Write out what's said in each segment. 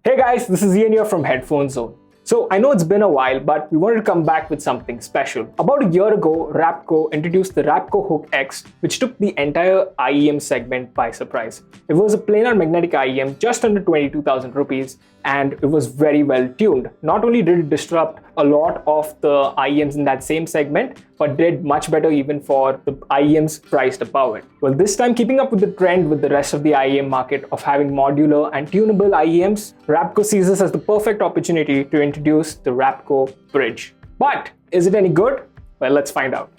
Hey guys, this is Ian here from Headphone Zone. So I know it's been a while, but we wanted to come back with something special. About a year ago, Raptgo introduced the Raptgo Hook X, which took the entire IEM segment by surprise. It was a planar magnetic IEM just under 22,000 rupees, and it was very well tuned. Not only did it disrupt a lot of the IEMs in that same segment, but did much better even for the IEMs priced above it. Well, this time, keeping up with the trend with the rest of the IEM market of having modular and tunable IEMs, Raptgo sees this as the perfect opportunity to introduce the Raptgo Bridge. But is it any good? Well, let's find out.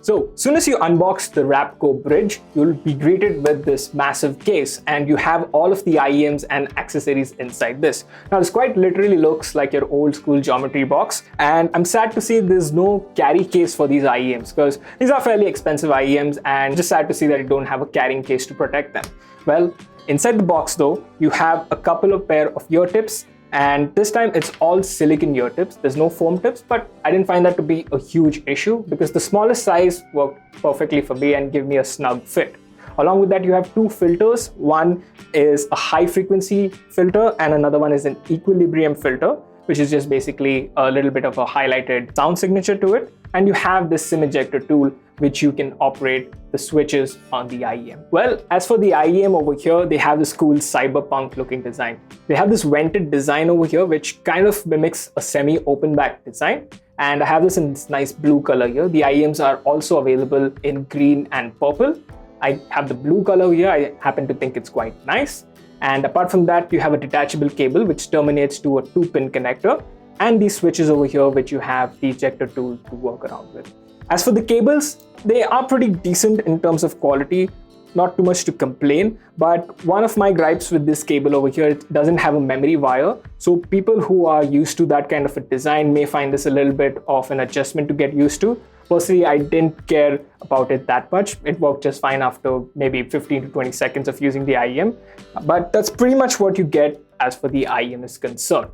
So, soon as you unbox the Raptgo Bridge, you'll be greeted with this massive case, and you have all of the IEMs and accessories inside this. Now, this quite literally looks like your old school geometry box, and I'm sad to see there's no carry case for these IEMs because these are fairly expensive IEMs, and just sad to see that you don't have a carrying case to protect them. Well, inside the box though, you have a couple of pair of ear tips. And this time it's all silicon ear tips. There's no foam tips, but I didn't find that to be a huge issue because the smallest size worked perfectly for me and gave me a snug fit. Along with that, you have two filters. One is a high frequency filter and another one is an equilibrium filter, which is just basically a little bit of a highlighted sound signature to it. And you have this SIM ejector tool, which you can operate the switches on the IEM. Well, as for the IEM over here, they have this cool cyberpunk looking design. They have this vented design over here, which kind of mimics a semi-open back design. And I have this in this nice blue color here. The IEMs are also available in green and purple. I have the blue color here. I happen to think it's quite nice. And apart from that, you have a detachable cable, which terminates to a 2-pin connector. And these switches over here, which you have the ejector tool to work around with. As for the cables, they are pretty decent in terms of quality, not too much to complain, but one of my gripes with this cable over here, it doesn't have a memory wire. So people who are used to that kind of a design may find this a little bit of an adjustment to get used to. Personally, I didn't care about it that much. It worked just fine after maybe 15 to 20 seconds of using the IEM, but that's pretty much what you get as for the IEM is concerned.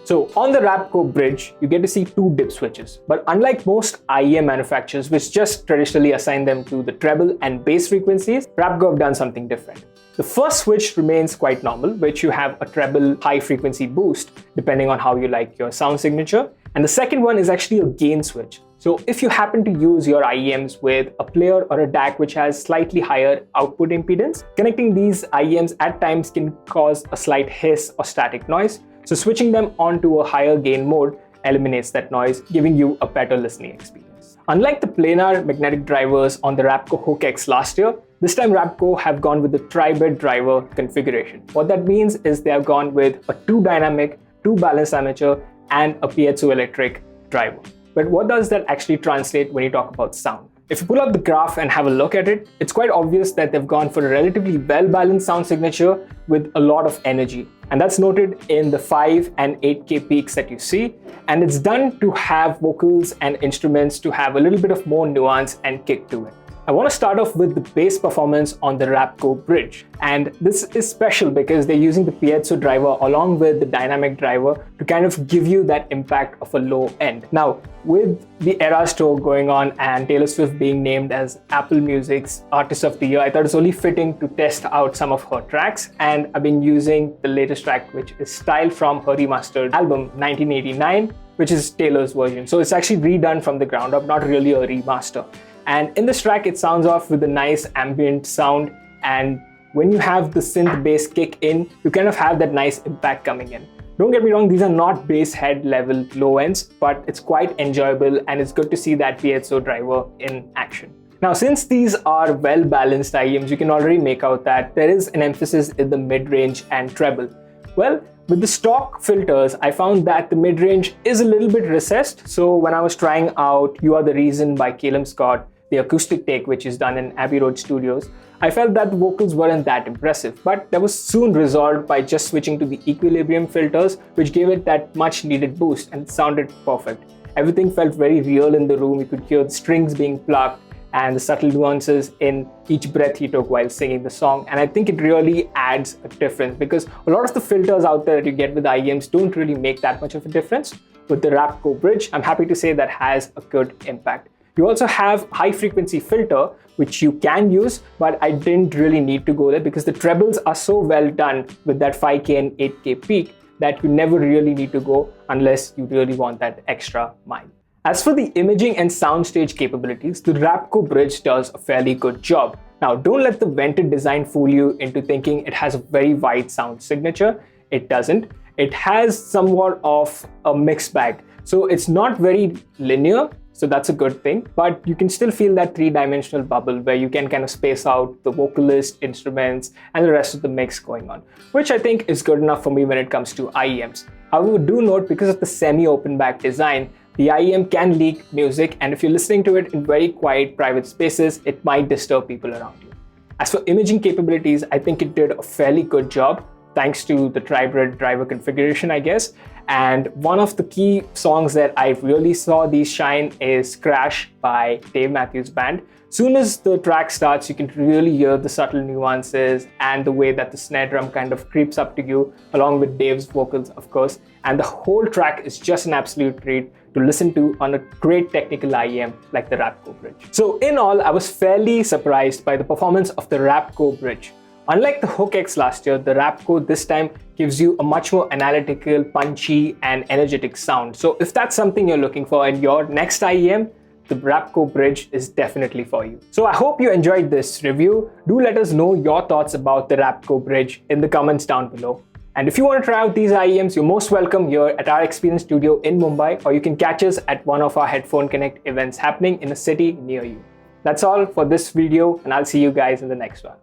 So on the Raptgo Bridge, you get to see two dip switches. But unlike most IEM manufacturers, which just traditionally assign them to the treble and bass frequencies, Raptgo have done something different. The first switch remains quite normal, which you have a treble high frequency boost, depending on how you like your sound signature. And the second one is actually a gain switch. So if you happen to use your IEMs with a player or a DAC which has slightly higher output impedance, connecting these IEMs at times can cause a slight hiss or static noise. So switching them onto a higher gain mode eliminates that noise, giving you a better listening experience. Unlike the planar magnetic drivers on the Raptgo Hook X last year, this time Raptgo have gone with the tri-bed driver configuration. What that means is they have gone with a 2-dynamic, 2-balanced armature, and a piezoelectric driver. But what does that actually translate when you talk about sound? If you pull up the graph and have a look at it, it's quite obvious that they've gone for a relatively well-balanced sound signature with a lot of energy. And that's noted in the 5 and 8K peaks that you see. And it's done to have vocals and instruments to have a little bit of more nuance and kick to it. I want to start off with the bass performance on the Raptgo Bridge. And this is special because they're using the piezo driver along with the dynamic driver to kind of give you that impact of a low end. Now, with the Eras Tour going on and Taylor Swift being named as Apple Music's Artist of the Year, I thought it's only fitting to test out some of her tracks. And I've been using the latest track, which is Style from her remastered album 1989, which is Taylor's version. So it's actually redone from the ground up, not really a remaster. And in this track, it sounds off with a nice ambient sound. And when you have the synth bass kick in, you kind of have that nice impact coming in. Don't get me wrong, these are not bass head level low ends, but it's quite enjoyable and it's good to see that piezo driver in action. Now, since these are well-balanced IEMs, you can already make out that there is an emphasis in the mid-range and treble. Well, with the stock filters, I found that the mid-range is a little bit recessed. So when I was trying out You Are the Reason by Caleb Scott, the acoustic take, which is done in Abbey Road Studios, I felt that the vocals weren't that impressive, but that was soon resolved by just switching to the equilibrium filters, which gave it that much needed boost and it sounded perfect. Everything felt very real in the room. You could hear the strings being plucked and the subtle nuances in each breath he took while singing the song. And I think it really adds a difference because a lot of the filters out there that you get with IEMs don't really make that much of a difference. With the Raptgo Bridge, I'm happy to say that has a good impact. You also have high frequency filter, which you can use, but I didn't really need to go there because the trebles are so well done with that 5K and 8K peak that you never really need to go unless you really want that extra mile. As for the imaging and soundstage capabilities, the Raptgo Bridge does a fairly good job. Now, don't let the vented design fool you into thinking it has a very wide sound signature. It doesn't. It has somewhat of a mixed bag. So it's not very linear, so that's a good thing, but you can still feel that three-dimensional bubble where you can kind of space out the vocalist, instruments, and the rest of the mix going on, which I think is good enough for me when it comes to IEMs. However, do note, because of the semi-open back design, the IEM can leak music, and if you're listening to it in very quiet, private spaces, it might disturb people around you. As for imaging capabilities, I think it did a fairly good job, thanks to the Tribrid driver configuration, I guess. And one of the key songs that I really saw these shine is Crash by Dave Matthews Band. Soon as the track starts, you can really hear the subtle nuances and the way that the snare drum kind of creeps up to you, along with Dave's vocals, of course. And the whole track is just an absolute treat to listen to on a great technical IEM like the Raptgo Bridge. So in all, I was fairly surprised by the performance of the Raptgo Bridge. Unlike the Hook X last year, the Raptgo this time gives you a much more analytical, punchy, and energetic sound. So if that's something you're looking for in your next IEM, the Raptgo Bridge is definitely for you. So I hope you enjoyed this review. Do let us know your thoughts about the Raptgo Bridge in the comments down below. And if you want to try out these IEMs, you're most welcome here at our experience studio in Mumbai, or you can catch us at one of our Headphone Connect events happening in a city near you. That's all for this video, and I'll see you guys in the next one.